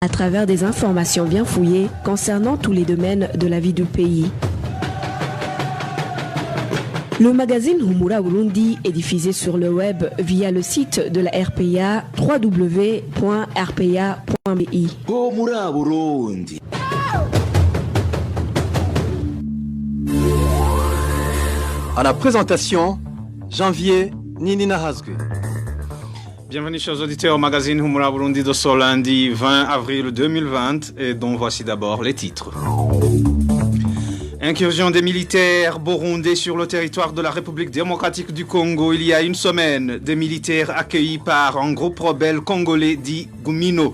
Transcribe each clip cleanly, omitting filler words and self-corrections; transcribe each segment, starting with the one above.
à travers des informations bien fouillées concernant tous les domaines de la vie du pays. Le magazine Humura Burundi est diffusé sur le web via le site de la RPA www.rpa.bi. Humura Burundi. À la présentation, Janvier Ninina Hazgue. Bienvenue chers auditeurs au magazine Humura Burundi de ce lundi 20 avril 2020 et dont voici d'abord les titres. Incursion des militaires burundais sur le territoire de la République démocratique du Congo il y a une semaine. Des militaires accueillis par un groupe rebelle congolais dit Gumino.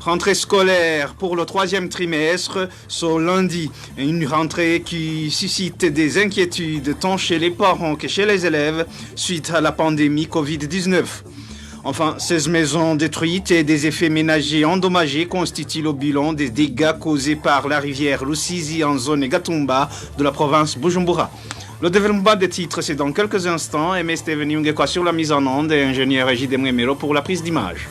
Rentrée scolaire pour le 3e trimestre ce lundi. Une rentrée qui suscite des inquiétudes tant chez les parents que chez les élèves suite à la pandémie Covid-19. Enfin, 16 maisons détruites et des effets ménagers endommagés constituent le bilan des dégâts causés par la rivière Rusizi en zone Gatumba de la province Bujumbura. Le développement des titres, c'est dans quelques instants. Aimé Steven Yungekwa sur la mise en onde et ingénieur J.D. Mwemero pour la prise d'image.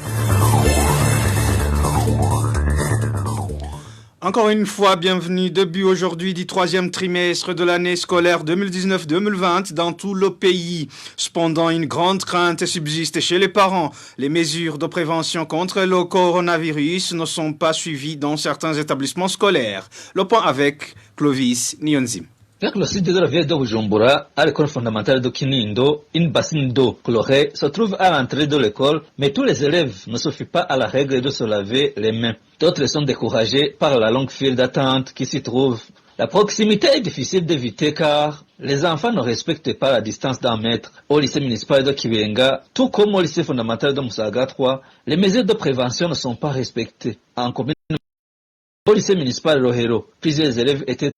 Encore une fois, bienvenue. Début aujourd'hui du 3e trimestre de l'année scolaire 2019-2020 dans tout le pays. Cependant, une grande crainte subsiste chez les parents. Les mesures de prévention contre le coronavirus ne sont pas suivies dans certains établissements scolaires. Le point avec Clovis Nyonzim. Vers le site de la ville de Bujumbura, à l'école fondamentale de Kinindo, une bassine d'eau chlorée se trouve à l'entrée de l'école, mais tous les élèves ne se fient pas à la règle de se laver les mains. D'autres sont découragés par la longue file d'attente qui s'y trouve. La proximité est difficile d'éviter car les enfants ne respectent pas la distance d'un mètre. Au lycée municipal de Kibenga, tout comme au lycée fondamental de Musaga 3, les mesures de prévention ne sont pas respectées. En commune, au lycée municipal de Rohero, plusieurs élèves étaient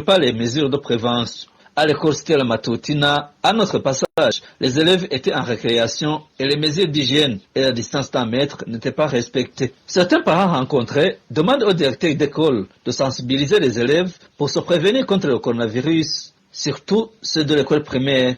pas les mesures de prévention. À l'école Stella Matutina, à notre passage, les élèves étaient en récréation et les mesures d'hygiène et la distance d'un mètre n'étaient pas respectées. Certains parents rencontrés demandent au directeur d'école de sensibiliser les élèves pour se prévenir contre le coronavirus, surtout ceux de l'école primaire.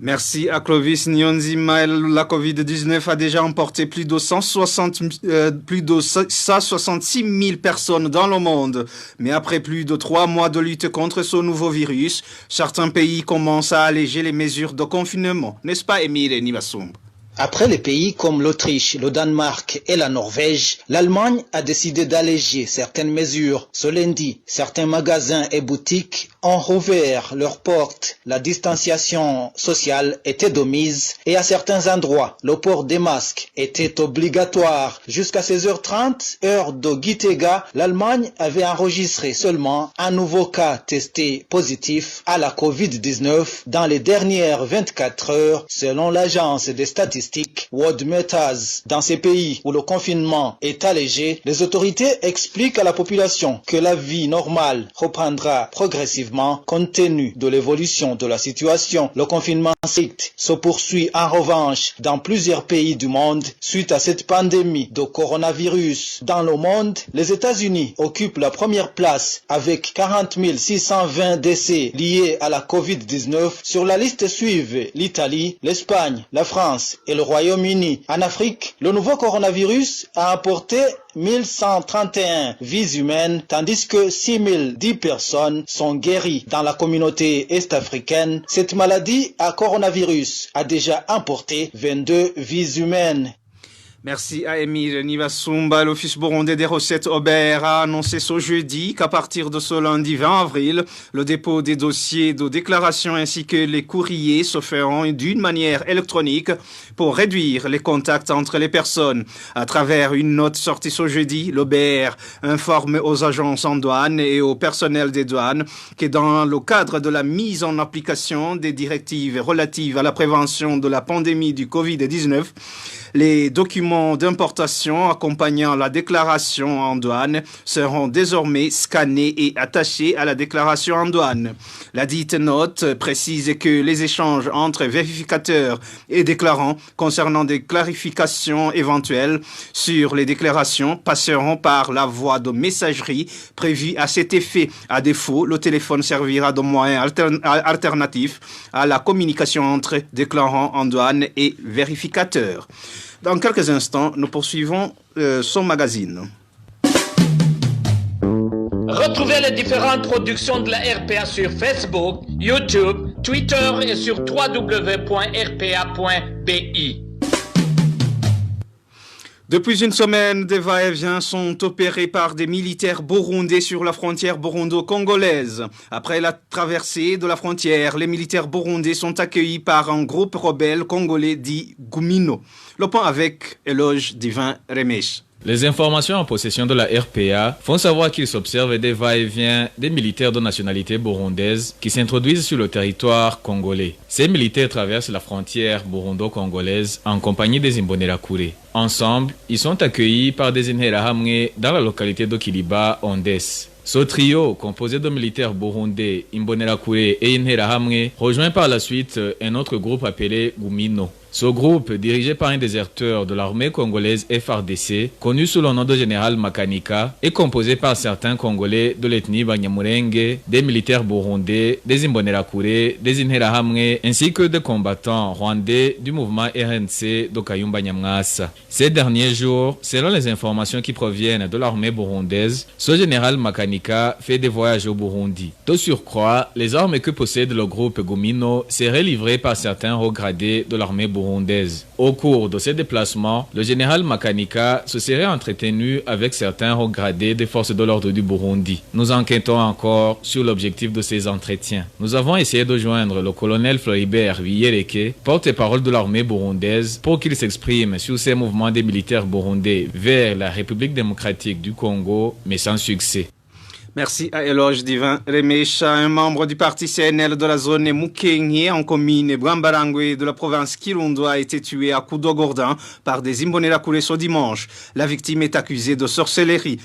Merci à Clovis Nyonzima. La Covid-19 a déjà emporté plus de 166 000 personnes dans le monde. Mais après plus de 3 mois de lutte contre ce nouveau virus, certains pays commencent à alléger les mesures de confinement. N'est-ce pas, Émile Nivasumb? Après les pays comme l'Autriche, le Danemark et la Norvège, l'Allemagne a décidé d'alléger certaines mesures. Ce lundi, certains magasins et boutiques ont rouvert leurs portes. La distanciation sociale était de mise et à certains endroits, le port des masques était obligatoire. Jusqu'à 16h30, heure de Gitega, l'Allemagne avait enregistré seulement un nouveau cas testé positif à la Covid-19 dans les dernières 24 heures, selon l'agence des statistiques World Meters. Dans ces pays où le confinement est allégé, les autorités expliquent à la population que la vie normale reprendra progressivement compte tenu de l'évolution de la situation. Le confinement strict se poursuit en revanche dans plusieurs pays du monde suite à cette pandémie de coronavirus. Dans le monde, les États-Unis occupent la première place avec 40 620 décès liés à la Covid-19. Sur la liste suivent l'Italie, l'Espagne, la France et le Royaume-Uni. En Afrique, le nouveau coronavirus a apporté 1131 vies humaines, tandis que 6010 personnes sont guéries. Dans la communauté est-africaine, cette maladie à coronavirus a déjà emporté 22 vies humaines. Merci à Émile Nivasumba. L'Office burundais des recettes Aubert a annoncé ce jeudi qu'à partir de ce lundi 20 avril, le dépôt des dossiers de déclaration ainsi que les courriers se feront d'une manière électronique pour réduire les contacts entre les personnes. À travers une note sortie ce jeudi, l'Aubert informe aux agences en douane et au personnel des douanes que dans le cadre de la mise en application des directives relatives à la prévention de la pandémie du Covid-19, les documents d'importation accompagnant la déclaration en douane seront désormais scannés et attachés à la déclaration en douane. La dite note précise que les échanges entre vérificateurs et déclarants concernant des clarifications éventuelles sur les déclarations passeront par la voie de messagerie prévue à cet effet. À défaut, le téléphone servira de moyen alternatif à la communication entre déclarants en douane et vérificateurs. Dans quelques instants, nous poursuivons son magazine. Retrouvez les différentes productions de la RPA sur Facebook, YouTube, Twitter et sur www.rpa.bi. Depuis une semaine, des va-et-vient sont opérés par des militaires burundais sur la frontière burundo-congolaise. Après la traversée de la frontière, les militaires burundais sont accueillis par un groupe rebelle congolais dit Gumino. Le point avec Éloge Divin Remesh. Les informations en possession de la RPA font savoir qu'il s'observe des va-et-vient des militaires de nationalité burundaise qui s'introduisent sur le territoire congolais. Ces militaires traversent la frontière burundo-congolaise en compagnie des Imbonerakure. Ensemble, ils sont accueillis par des Interahamwe dans la localité d'Okiliba, Ondes. Ce trio, composé de militaires burundais, Imbonerakure et Interahamwe, rejoint par la suite un autre groupe appelé Gumino. Ce groupe, dirigé par un déserteur de l'armée congolaise FRDC, connu sous le nom de Général Makanika, est composé par certains Congolais de l'ethnie Banyamulenge, des militaires burundais, des Imbonerakure, des Interahamwe, ainsi que des combattants rwandais du mouvement RNC d'Okayumba Nyamwasa. Ces derniers jours, selon les informations qui proviennent de l'armée burundaise, ce Général Makanika fait des voyages au Burundi. De surcroît, les armes que possède le groupe Gumino seraient livrées par certains hauts gradés de l'armée burundaise. Au cours de ces déplacements, le général Makanika se serait entretenu avec certains hauts gradés des forces de l'ordre du Burundi. Nous enquêtons encore sur l'objectif de ces entretiens. Nous avons essayé de joindre le colonel Floribert Viyereke, porte-parole de l'armée burundaise, pour qu'il s'exprime sur ces mouvements des militaires burundais vers la République démocratique du Congo, mais sans succès. Merci à Éloge Divin Remecha, un membre du parti CNL de la zone Mukenye en commune Bwambarangwe de la province Kirundo a été tué à Koudogordan par des Imbonerakure ce dimanche. La victime est accusée de sorcellerie.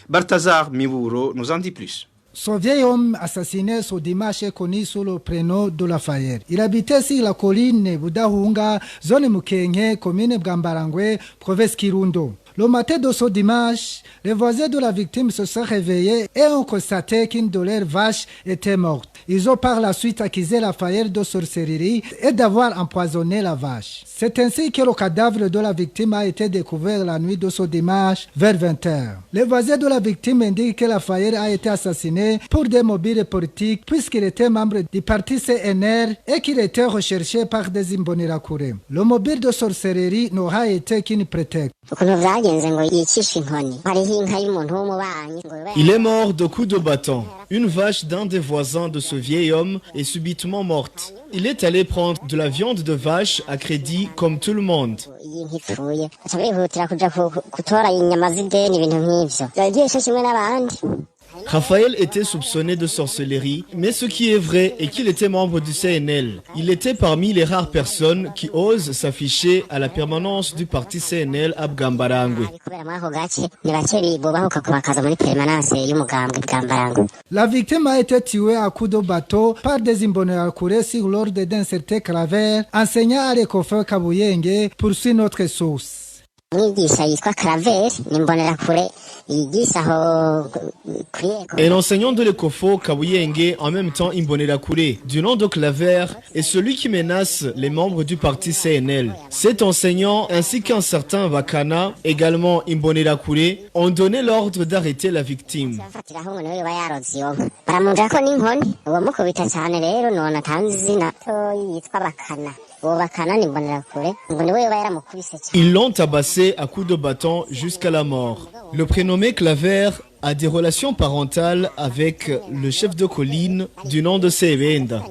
Balthazar Miburo nous en dit plus. Ce vieil homme assassiné ce dimanche est connu sous le prénom de Lafayette. Il habitait sur la colline Budahunga, zone Mukenye, commune Bwambarangwe, province Kirundo. Le matin de ce dimanche, les voisins de la victime se sont réveillés et ont constaté qu'une de leurs vaches était morte. Ils ont par la suite accusé Lafayette de sorcellerie et d'avoir empoisonné la vache. C'est ainsi que le cadavre de la victime a été découvert la nuit de ce dimanche vers 20h. Les voisins de la victime indiquent que Lafayette a été assassiné pour des mobiles politiques puisqu'il était membre du parti CNR et qu'il était recherché par des Imbonerakure. Le mobile de sorcellerie n'aura été qu'une prétexte. Il est mort de coups de bâton. Une vache d'un des voisins de ce vieil homme est subitement morte. Il est allé prendre de la viande de vache à crédit comme tout le monde. Raphaël était soupçonné de sorcellerie, mais ce qui est vrai est qu'il était membre du CNL. Il était parmi les rares personnes qui osent s'afficher à la permanence du parti CNL à Bwambarangwe. La victime a été tuée à coups de bateau par des Imbonerakure sur l'ordre d'un certain Claver, enseignant à l'école Kabuyenge, poursuit notre source. Un enseignant de l'Ecofo Kabuyenge, en même temps Imbonerakure, du nom de Claver, est celui qui menace les membres du parti CNL. Cet enseignant, ainsi qu'un certain Vakana, également Imbonerakure, ont donné l'ordre d'arrêter la victime. Ils l'ont tabassé à coups de bâton jusqu'à la mort. Le prénommé Claver a des relations parentales avec le chef de colline du nom de Sebenda.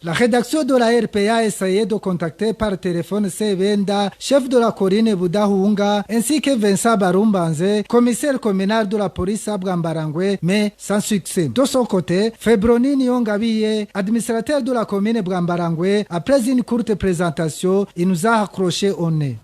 La rédaction de la RPA a essayé de contacter par téléphone Sebenda, chef de la colline Budahunga, ainsi que Vincent Barumbanze, commissaire communal de la police à Bwambarangwe, mais sans succès. De son côté, Febroni Nyongabiye, administrateur de la commune Bwambarangwe, après une courte présentation, il nous a accroché au nez.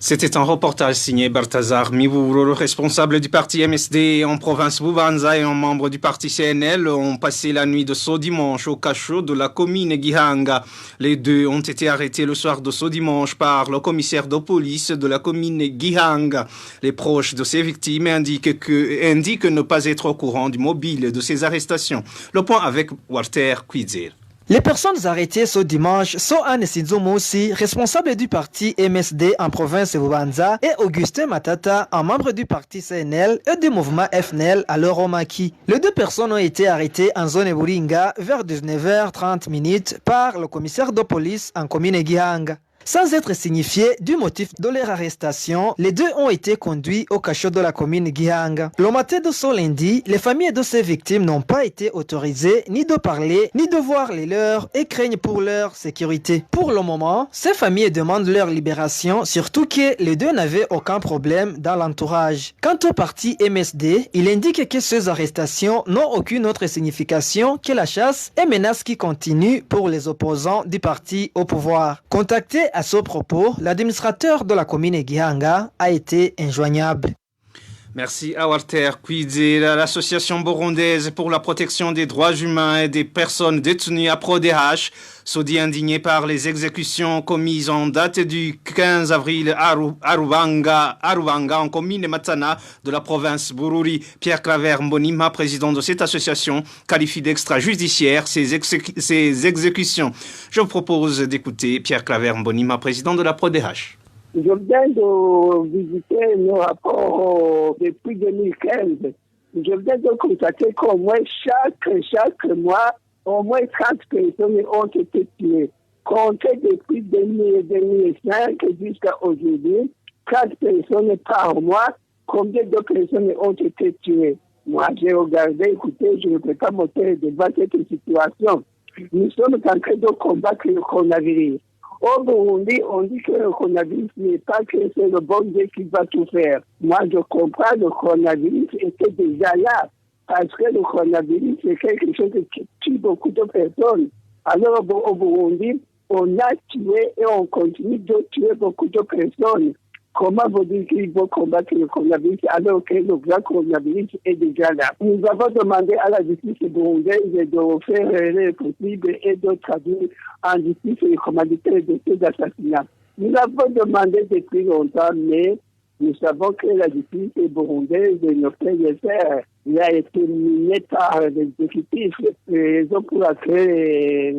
C'était un reportage signé Balthazar Miburo, le responsable du parti MSD en province Bubanza et un membre du parti CNL ont passé la nuit de ce dimanche au cachot de la commune Gihanga. Les deux ont été arrêtés le soir de ce dimanche par le commissaire de police de la commune Gihanga. Les proches de ces victimes indiquent ne pas être au courant du mobile de ces arrestations. Le point avec Walter Kwizir. Les personnes arrêtées ce dimanche sont Anne Sidzomoussi, responsable du parti MSD en province de Bubanza, et Augustin Matata, un membre du parti CNL et du mouvement FNL à l'Oromaki. Les deux personnes ont été arrêtées en zone Buringa vers 19h30 par le commissaire de police en commune Gihanga. Sans être signifié du motif de leur arrestation, les deux ont été conduits au cachot de la commune Gihanga. Le matin de ce lundi, les familles de ces victimes n'ont pas été autorisées ni de parler, ni de voir les leurs et craignent pour leur sécurité. Pour le moment, ces familles demandent leur libération, surtout que les deux n'avaient aucun problème dans l'entourage. Quant au parti MSD, il indique que ces arrestations n'ont aucune autre signification que la chasse et menace qui continue pour les opposants du parti au pouvoir. Contacté à ce propos, l'administrateur de la commune Gihanga a été injoignable. Merci à Walter Kwidze. L'association burundaise pour la protection des droits humains et des personnes détenues à PRODH se dit indignée par les exécutions commises en date du 15 avril à Arubanga en commune Matana de la province Bururi. Pierre Claver Mbonima, président de cette association, qualifie d'extrajudiciaire ces exécutions. Je vous propose d'écouter Pierre Claver Mbonima, président de la PRODH. Je viens de visiter le rapport depuis 2015. Je viens de constater qu'au moins chaque mois, au moins 30 personnes ont été tuées. Comptez depuis 2005 jusqu'à aujourd'hui, 30 personnes par mois, combien de personnes ont été tuées? Moi, j'ai regardé, écoutez, je ne peux pas monter devant cette situation. Nous sommes en train de combattre le coronavirus. Au Burundi, on dit que le coronavirus n'est pas que c'est le bon Dieu qui va tout faire. Moi, je comprends, le coronavirus était déjà là. Parce que le coronavirus, c'est quelque chose qui tue beaucoup de personnes. Alors, au Burundi, on a tué et on continue de tuer beaucoup de personnes. Comment vous dites qu'il faut combattre le coronavirus alors que le grand coronavirus est déjà là? Nous avons demandé à la justice burundaise de faire le possible et de traduire en justice les commanditaires de ces assassinats. Nous l'avons demandé depuis longtemps, mais nous savons que la justice burundaise ne peut le faire. Il a été miné par l'exécutif, raison pour laquelle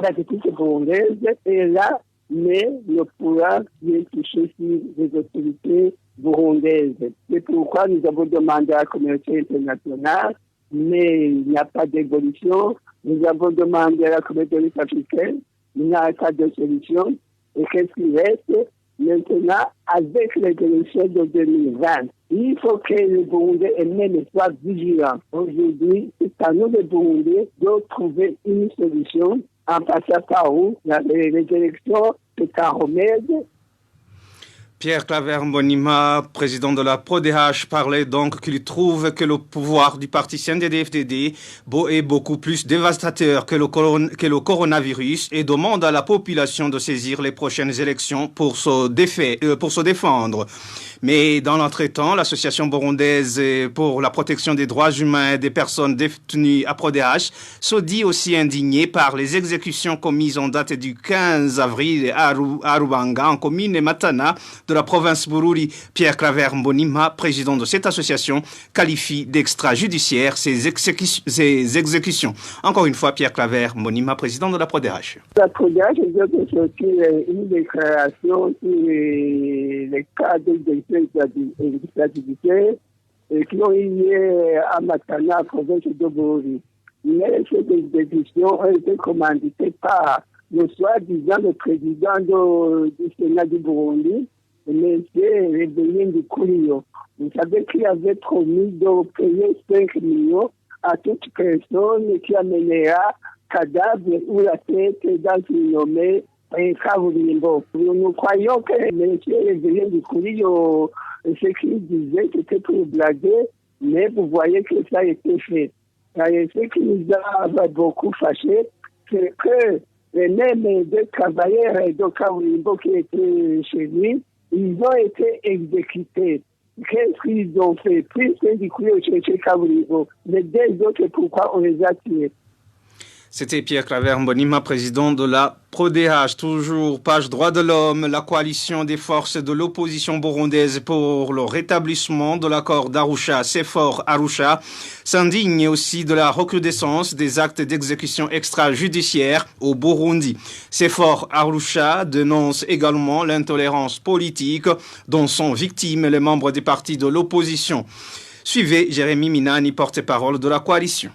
la justice burundaise est là, mais ne pourra bien toucher sur les autorités burundaises. C'est pourquoi nous avons demandé à la communauté internationale, mais il n'y a pas d'évolution. Nous avons demandé à la communauté africaine, il n'y a pas de solution. Et qu'est-ce qui reste? Maintenant, avec les élections de 2020, il faut que les Burundais eux-mêmes soient vigilants. Aujourd'hui, c'est à nous les Burundais de trouver une solution en passant par où les élections, c'est un remède. Pierre Claver Mbonima, président de la PRODH, parlait donc qu'il trouve que le pouvoir du parti CNDD-FDD est beaucoup plus dévastateur que le coronavirus et demande à la population de saisir les prochaines élections pour se défendre. Mais dans l'entretemps, l'association burundaise pour la protection des droits humains et des personnes détenues à PRODH se dit aussi indignée par les exécutions commises en date du 15 avril à Arubanga, en commune Matana de la province Bururi. Pierre Claver Mbonima, président de cette association, qualifie d'extrajudiciaire ces exécutions. Encore une fois, Pierre Claver Mbonima, président de la PRODH. La PRODH vient de sortir une déclaration sur les cas d'exécution extrajudiciaire qui ont eu lieu à Matana, province de Bururi. Mais ces exécutions ont été commanditées par le soi-disant le président du Sénat du Burundi, M. Rébélien du Kourio. Vous savez qu'il avait promis de payer 5 millions à toute personne qui amènera cadavre ou la tête dans une nommée Kaburimbo. Nous croyons que M. Rébélien du Kourio, ce qu'il disait, c'était pour blaguer, mais vous voyez que ça a été fait. Et ce qui nous a beaucoup fâché, c'est que les mêmes deux travailleurs de Kaburimbo qui étaient chez lui, ils ont été exécutés. Qu'est-ce qu'ils ont fait? Plus que du coup, chez Kaburimbo. Les deux autres, pourquoi on les a tués? C'était Pierre Claver Mbonima, président de la PRODH. Toujours page droit de l'homme, la coalition des forces de l'opposition burundaise pour le rétablissement de l'accord d'Arusha, CFOR Arusha, s'indigne aussi de la recrudescence des actes d'exécution extrajudiciaire au Burundi. CFOR Arusha dénonce également l'intolérance politique dont sont victimes les membres des partis de l'opposition. Suivez Jérémy Minani, porte-parole de la coalition.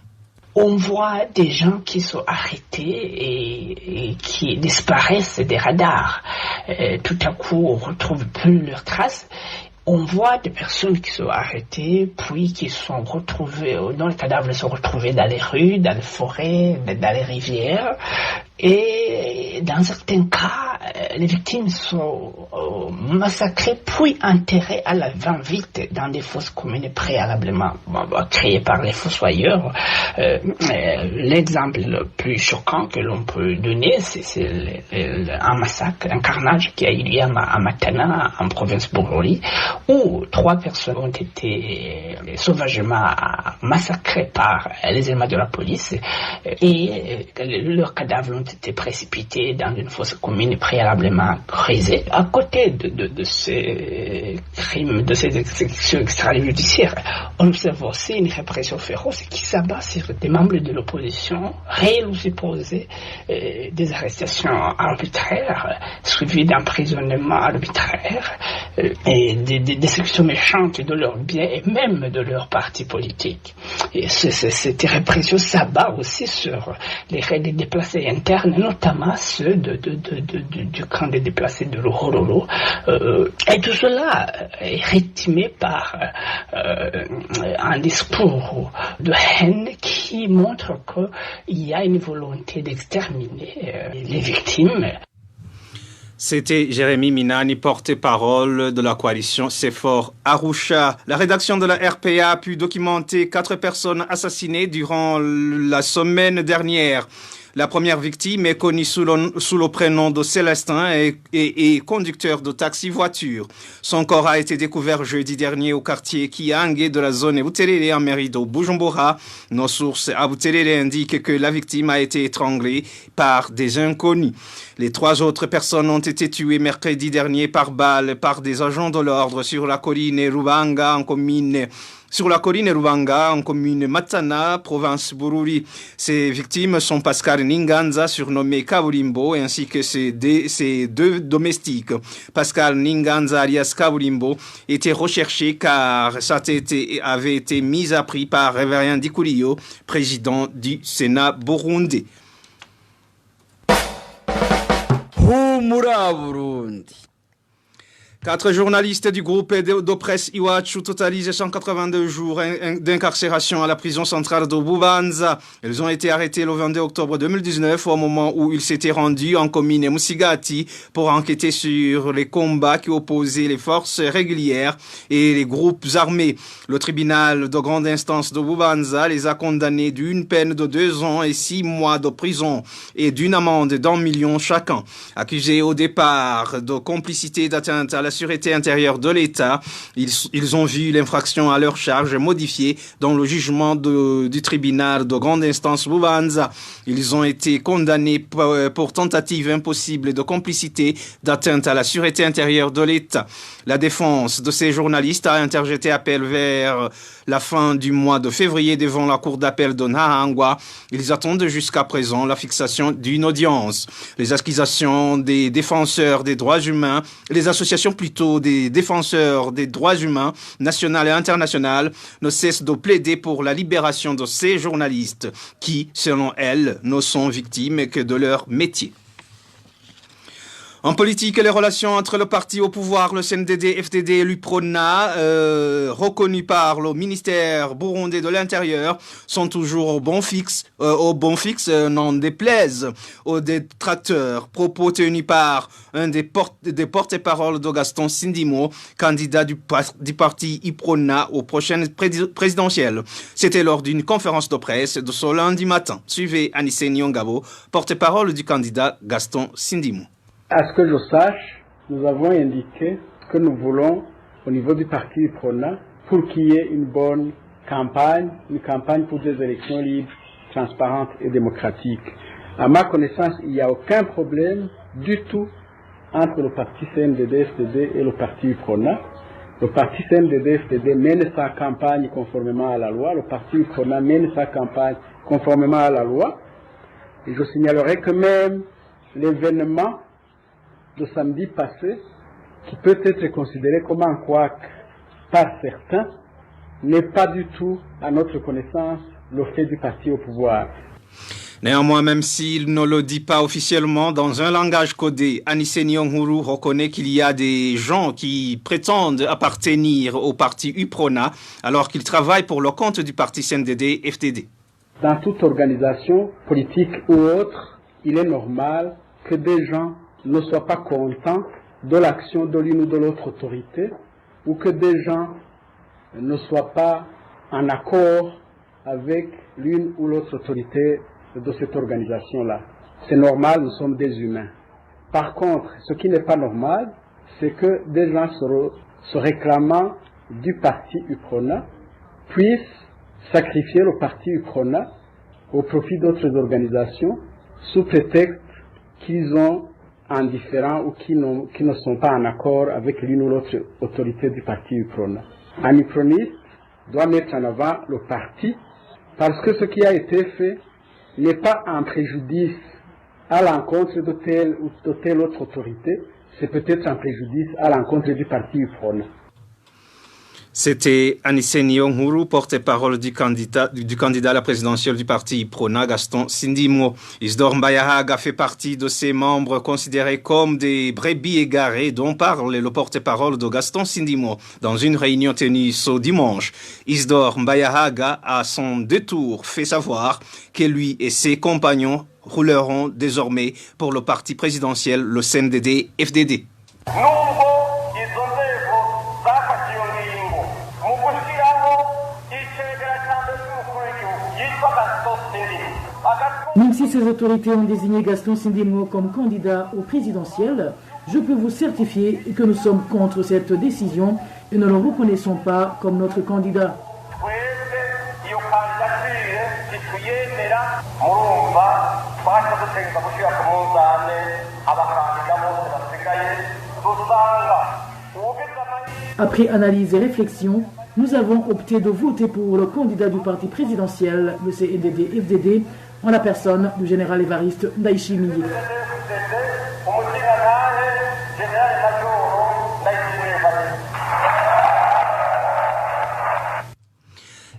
On voit des gens qui sont arrêtés et qui disparaissent des radars. Tout à coup, on ne retrouve plus leurs traces. On voit des personnes qui sont arrêtées, puis qui sont retrouvées, dont les cadavres sont retrouvés dans les rues, dans les forêts, dans les rivières. Et dans certains cas, les victimes sont massacrées puis enterrées à la va-vite dans des fosses communes préalablement créées par les fossoyeurs. L'exemple le plus choquant que l'on peut donner, c'est un massacre, un carnage qui a eu lieu à Matana, en province Bururi, où 3 personnes ont été sauvagement massacrées par les éléments de la police et leurs cadavres ont été précipités dans une fosse commune préalablement creusée. À côté de ces crimes, de ces exécutions extrajudiciaires, on observe aussi une répression féroce qui s'abat sur des membres de l'opposition, réels ou supposés, des arrestations arbitraires, suivies d'emprisonnements arbitraires, et des exécutions méchantes de leurs biens et même de leurs partis politiques. Et cette répression s'abat aussi sur les raids déplacés internes, notamment ceux du camp des déplacés de Ruhororo. Et tout cela est rythmé par un discours de haine qui montre qu'il y a une volonté d'exterminer les victimes. C'était Jérémy Minani, porte-parole de la coalition CFOR Arusha. La rédaction de la RPA a pu documenter 4 personnes assassinées durant la semaine dernière. La première victime est connue sous le prénom de Célestin et conducteur de taxi-voiture. Son corps a été découvert jeudi dernier au quartier Kiangue de la zone Buterere en mairie de Bujumbura. Nos sources à Buterere indiquent que la victime a été étranglée par des inconnus. Les 3 autres personnes ont été tuées mercredi dernier par balle par des agents de l'ordre sur la colline Rubanga en commune Matana, province Bururi. Ces victimes sont Pascal Ninganza, surnommé Kaburimbo, ainsi que ses 2 domestiques. Pascal Ninganza, alias Kaburimbo, était recherché car sa tête avait été mise à prix par Révérien Dikuliyo, président du Sénat burundais. Humura Burundi. 4 journalistes du groupe de presse Iwachu totalisent 182 jours d'incarcération à la prison centrale de Bubanza. Ils ont été arrêtés le 22 octobre 2019 au moment où ils s'étaient rendus en commune Musigati pour enquêter sur les combats qui opposaient les forces régulières et les groupes armés. Le tribunal de grande instance de Bubanza les a condamnés d'une peine de 2 ans et 6 mois de prison et d'une amende d'1 million chacun. Accusés au départ de complicité d'atteinte à la sûreté intérieure de l'État, ils ont vu l'infraction à leur charge modifiée dans le jugement du tribunal de grande instance Bubanza. Ils ont été condamnés pour tentative impossible de complicité d'atteinte à la sûreté intérieure de l'État. La défense de ces journalistes a interjeté appel vers la fin du mois de février devant la cour d'appel de Nahangwa. Ils attendent jusqu'à présent la fixation d'une audience. Les accusations des défenseurs des droits humains, les associations plutôt des défenseurs des droits humains, nationales et internationales, ne cessent de plaider pour la libération de ces journalistes qui, selon elles, ne sont victimes que de leur métier. En politique, les relations entre le parti au pouvoir, le CNDD, FDD et l'UPRONA, reconnus par le ministère burundais de l'Intérieur, sont toujours au bon fixe, n'en déplaise aux détracteurs. Propos tenus par un des porte-parole de Gaston Sindimo, candidat du parti UPRONA aux prochaines présidentielles. C'était lors d'une conférence de presse de ce lundi matin. Suivez Anissé Nyongabo, porte-parole du candidat Gaston Sindimo. À ce que je sache, nous avons indiqué que nous voulons, au niveau du parti UPRONA, pour qu'il y ait une bonne campagne, une campagne pour des élections libres, transparente et démocratique. À ma connaissance, il n'y a aucun problème du tout entre le parti CNDD-FDD et le parti UPRONA. Le parti CNDD-FDD mène sa campagne conformément à la loi, le parti UPRONA mène sa campagne conformément à la loi. Et je signalerai que même l'événement de samedi passé, qui peut être considéré comme un couac par certains, n'est pas du tout, à notre connaissance, le fait du parti au pouvoir. Néanmoins, même s'il ne le dit pas officiellement, dans un langage codé, Anicet Nyonghuru reconnaît qu'il y a des gens qui prétendent appartenir au parti UPRONA alors qu'ils travaillent pour le compte du parti CNDD-FDD. Dans toute organisation politique ou autre, il est normal que des gens ne soient pas contents de l'action de l'une ou de l'autre autorité, ou que des gens ne soient pas en accord avec l'une ou l'autre autorité de cette organisation-là. C'est normal, nous sommes des humains. Par contre, ce qui n'est pas normal, c'est que des gens se réclamant du parti UPRONA puissent sacrifier le parti UPRONA au profit d'autres organisations sous prétexte qu'ils ont un différent ou qui ne sont pas en accord avec l'une ou l'autre autorité du parti UPRONA. Un UPRONiste doit mettre en avant le parti parce que ce qui a été fait n'est pas un préjudice à l'encontre de telle ou de telle autre autorité, c'est peut-être un préjudice à l'encontre du parti UPRONA. C'était Anicet Nyonghuru, porte-parole du candidat à la présidentielle du parti UPRONA, Gaston Sindimo. Isidore Mbayahaga fait partie de ses membres considérés comme des brebis égarées dont parle le porte-parole de Gaston Sindimo dans une réunion tenue ce dimanche. Isidore Mbayahaga a à son détour fait savoir que lui et ses compagnons rouleront désormais pour le parti présidentiel, le CNDD-FDD. Même si ces autorités ont désigné Gaston Sindimo comme candidat au présidentiel, je peux vous certifier que nous sommes contre cette décision et ne le reconnaissons pas comme notre candidat. Après analyse et réflexion, nous avons opté de voter pour le candidat du parti présidentiel, le CNDD-FDD, en la personne du général Évariste Ndayishimiye.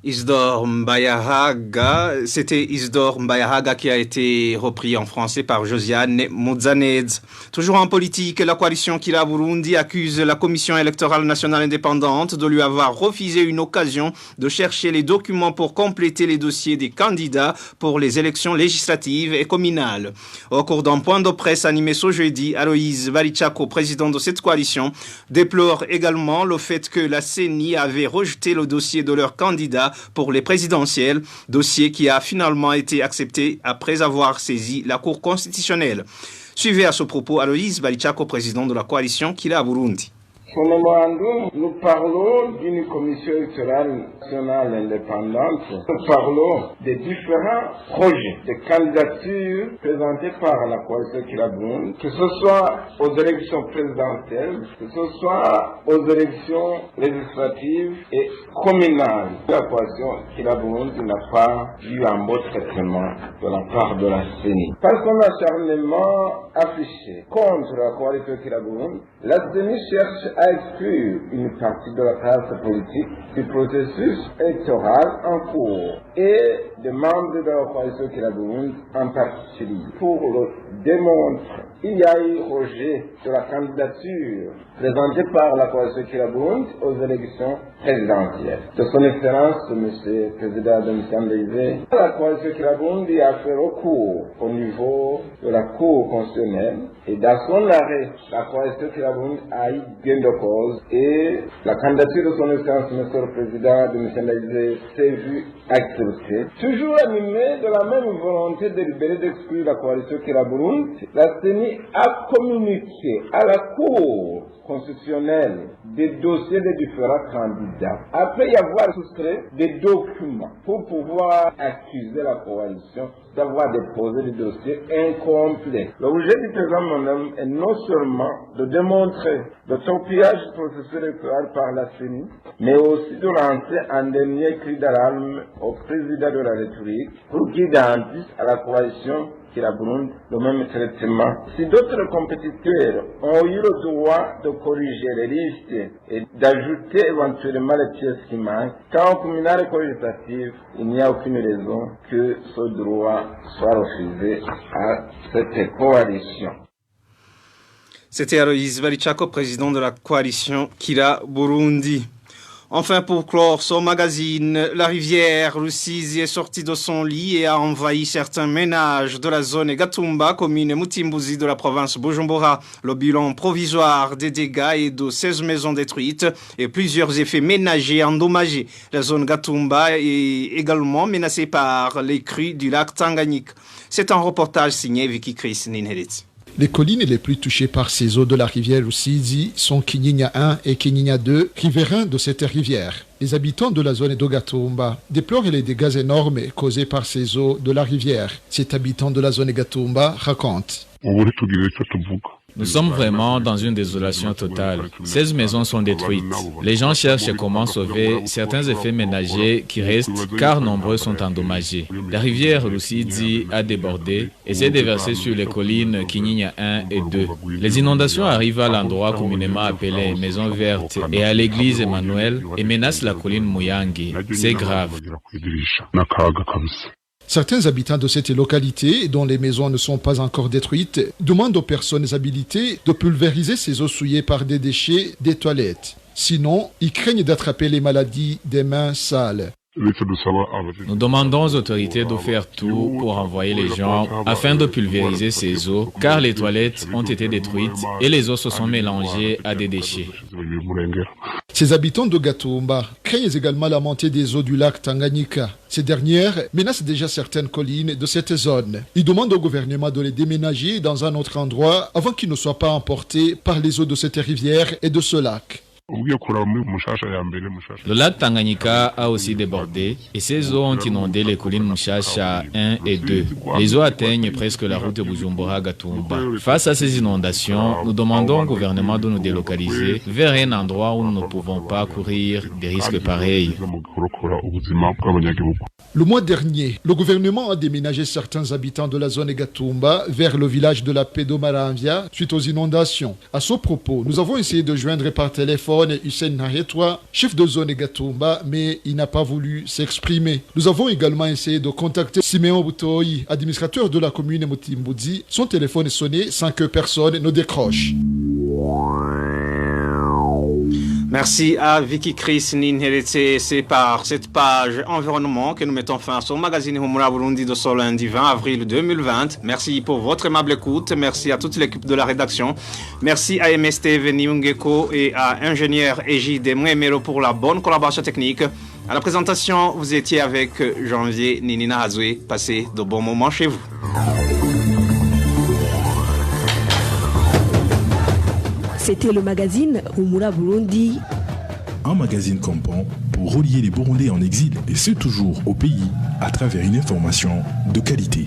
Isidore Mbayahaga, c'était Isidore Mbayahaga qui a été repris en français par Josiane Mouzanedz. Toujours en politique, la coalition Kila Burundi accuse la Commission électorale nationale indépendante de lui avoir refusé une occasion de chercher les documents pour compléter les dossiers des candidats pour les élections législatives et communales. Au cours d'un point de presse animé ce jeudi, Aloïse Balichako, président de cette coalition, déplore également le fait que la CENI avait rejeté le dossier de leur candidat pour les présidentielles, dossier qui a finalement été accepté après avoir saisi la Cour constitutionnelle. Suivez à ce propos Aloïse Balichako, président de la coalition Kila Burundi. Au mémorandum, nous parlons d'une commission électorale nationale indépendante. Nous parlons des différents projets de candidatures présentés par la coalition Kila Burundi, que ce soit aux élections présidentielles, que ce soit aux élections législatives et communales. La coalition Kila Burundi n'a pas eu un beau traitement de la part de la CENI. Par son acharnement affiché contre la coalition Kila Burundi, la CENI cherche à exclure une partie de la classe politique du processus électoral en cours et des membres de la coalition Kila Burundi en particulier. Pour le démontrer, il y a eu rejet de la candidature présentée par la coalition Kila Burundi aux élections présidentielles. De son excellence, M. le Président de Ndayizeye, la coalition Kila Burundi a fait recours au niveau de la Cour constitutionnelle et dans son arrêt, la coalition Kila Burundi a eu gain de cause et la candidature de son excellence, M. le Président de Ndayizeye, s'est vue acceptée. Toujours animée de la même volonté délibérée d'exclure la coalition Kila Burundi, la CENI CENI a communiqué à la Cour constitutionnelle des dossiers des différents candidats, après y avoir soustrait des documents pour pouvoir accuser la coalition d'avoir déposé des dossiers incomplets. L'objet du présent mandat est non seulement de démontrer le torpillage du processus électoral par la CENI, mais aussi de lancer un dernier cri d'alarme au président de la République pour qu'il identifie à la coalition qui la Burundi le même traitement. Si d'autres compétiteurs ont eu le droit de corriger les listes et d'ajouter éventuellement les pièces qui manquent, quand au communal et législatif, il n'y a aucune raison que ce droit soit refusé à cette coalition. C'était Aloïs Balichako, président de la coalition Kira Burundi. Enfin, pour clore son magazine, la rivière Rusizi est sortie de son lit et a envahi certains ménages de la zone Gatumba, commune Mutimbuzi de la province Bujumbura. Le bilan provisoire des dégâts est de 16 maisons détruites et plusieurs effets ménagers endommagés. La zone Gatumba est également menacée par les crues du lac Tanganyika. C'est un reportage signé Vicky Chris Ninherit. Les collines les plus touchées par ces eaux de la rivière Rusizi sont Kinyinya 1 et Kinyinya 2, riverains de cette rivière. Les habitants de la zone d'Ogatumba déplorent les dégâts énormes causés par ces eaux de la rivière. Cet habitant de la zone Gatumba raconte. Nous sommes vraiment dans une désolation totale. 16 maisons sont détruites. Les gens cherchent comment sauver certains effets ménagers qui restent, car nombreux sont endommagés. La rivière Rusizi a débordé et s'est déversée sur les collines Kinyinya 1 et 2. Les inondations arrivent à l'endroit communément appelé Maison Verte et à l'église Emmanuel et menacent la colline Muyangi. C'est grave. Certains habitants de cette localité, dont les maisons ne sont pas encore détruites, demandent aux personnes habilitées de pulvériser ces eaux souillées par des déchets des toilettes. Sinon, ils craignent d'attraper les maladies des mains sales. Nous demandons aux autorités de faire tout pour envoyer les gens afin de pulvériser ces eaux, car les toilettes ont été détruites et les eaux se sont mélangées à des déchets. Ces habitants de Gatumba craignent également la montée des eaux du lac Tanganyika. Ces dernières menacent déjà certaines collines de cette zone. Ils demandent au gouvernement de les déménager dans un autre endroit avant qu'ils ne soient pas emportés par les eaux de cette rivière et de ce lac. Le lac Tanganyika a aussi débordé et ces eaux ont inondé les collines Mushasha 1 et 2. Les eaux atteignent presque la route de Bujumbura-Gatumba. Face à ces inondations, nous demandons au gouvernement de nous délocaliser vers un endroit où nous ne pouvons pas courir des risques pareils. Le mois dernier, le gouvernement a déménagé certains habitants de la zone Gatumba vers le village de la Pedomaranvia suite aux inondations. À ce propos, nous avons essayé de joindre par téléphone Hussein Nahetwa, chef de zone Gatumba, mais il n'a pas voulu s'exprimer. Nous avons également essayé de contacter Siméon Boutoyi, administrateur de la commune Mutimbuzi. Son téléphone est sonné sans que personne ne décroche. Merci à Vicky Chris Ninheretse. C'est par cette page environnement que nous mettons fin à ce magazine Humura Burundi de ce lundi 20 avril 2020. Merci pour votre aimable écoute. Merci à toute l'équipe de la rédaction. Merci à MST Veniungeko et à ingénieur Ejide Mwemero pour la bonne collaboration technique. À la présentation, vous étiez avec Janvier Ninina Hazoué. Passez de bons moments chez vous. C'était le magazine Humura Burundi. Un magazine campant pour relier les Burundais en exil et ceux toujours au pays à travers une information de qualité.